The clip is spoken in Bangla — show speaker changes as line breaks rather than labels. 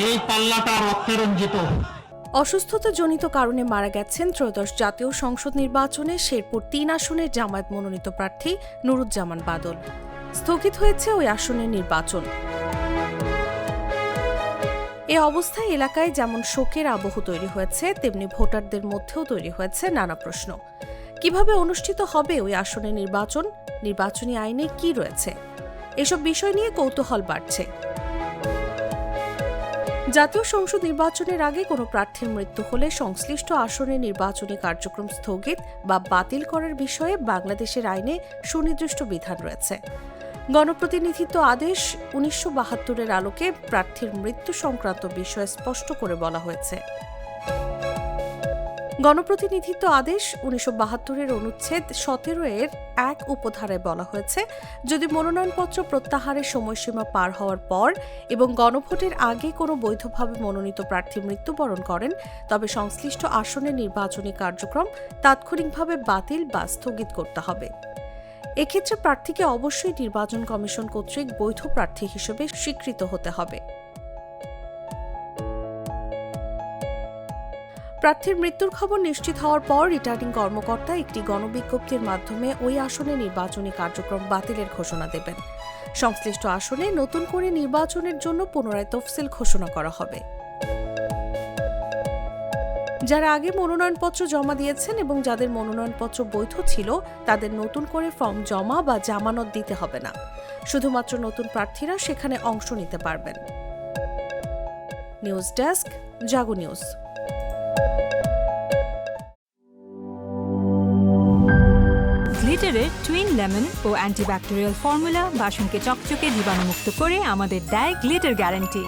এই পাল্লাটা রক্তে রঞ্জিত।
অসুস্থতাজনিত কারণে মারা গেছেন ত্রয়োদশ জাতীয় সংসদ নির্বাচনে শেরপুর ৩ আসনের জামায়াত মনোনীত প্রার্থী নুরুজ্জামান বাদল। স্থগিত হয়েছে ওই আসনের নির্বাচন। এ অবস্থায় এলাকায় যেমন শোকের আবহ তৈরি হয়েছে, তেমনি ভোটারদের মধ্যেও তৈরি হয়েছে নানা প্রশ্ন। কিভাবে অনুষ্ঠিত হবে ওই আসনের নির্বাচন, নির্বাচনী আইনে কি রয়েছে, এসব বিষয় নিয়ে কৌতূহল বাড়ছে। জাতীয় সংসদ নির্বাচনের আগে কোনো প্রার্থীর মৃত্যু হলে সংশ্লিষ্ট আসনের নির্বাচনী কার্যক্রম স্থগিত বা বাতিল করার বিষয়ে বাংলাদেশের আইনে সুনির্দিষ্ট বিধান রয়েছে। গণপ্রতিনিধিত্ব আদেশ ১৯৭২-এর আলোকে প্রার্থীর মৃত্যু সংক্রান্ত বিষয়ে স্পষ্ট করে বলা হয়েছে। গণপ্রতিনিধিত্ব আদেশ ১৯৭২-এর অনুচ্ছেদ ১৭-এর ১ উপধারায় বলা হয়েছে, যদি মনোনয়নপত্র প্রত্যাহারের সময়সীমা পার হওয়ার পর এবং গণভোটের আগে কোনো বৈধভাবে মনোনীত প্রার্থী মৃত্যুবরণ করেন, তবে সংশ্লিষ্ট আসনের নির্বাচনী কার্যক্রম তাৎক্ষণিকভাবে বাতিল বা স্থগিত করতে হবে। এক্ষেত্রে প্রার্থীকে অবশ্যই নির্বাচন কমিশন কর্তৃক বৈধ প্রার্থী হিসেবে স্বীকৃত হতে হবে। প্রার্থীর মৃত্যুর খবর নিশ্চিত হওয়ার পর রিটার্নিং কর্মকর্তা একটি গণবিজ্ঞপ্তির মাধ্যমে ওই আসনে নির্বাচনী কার্যক্রম বাতিলের ঘোষণা দেবেন। সংশ্লিষ্ট আসনে নতুন করে নির্বাচনের জন্য পুনরায় তফসিল ঘোষণা করা হবে। যারা আগে মনোনয়নপত্র জমা দিয়েছেন এবং যাদের মনোনয়নপত্র বৈধ ছিল, তাদের নতুন করে ফর্ম জমা বা জামানত দিতে হবে না। শুধুমাত্র নতুন প্রার্থীরা সেখানে অংশ নিতে পারবেন। নিউজ ডেস্ক, জাগো নিউজ।
গ্লিটারের টুইন লেমন ও অ্যান্টিব্যাকটেরিয়াল ফর্মুলা বাসনকে চকচকে জীবাণুমুক্ত করে আমাদের দেয় গ্লিটার গ্যারান্টি।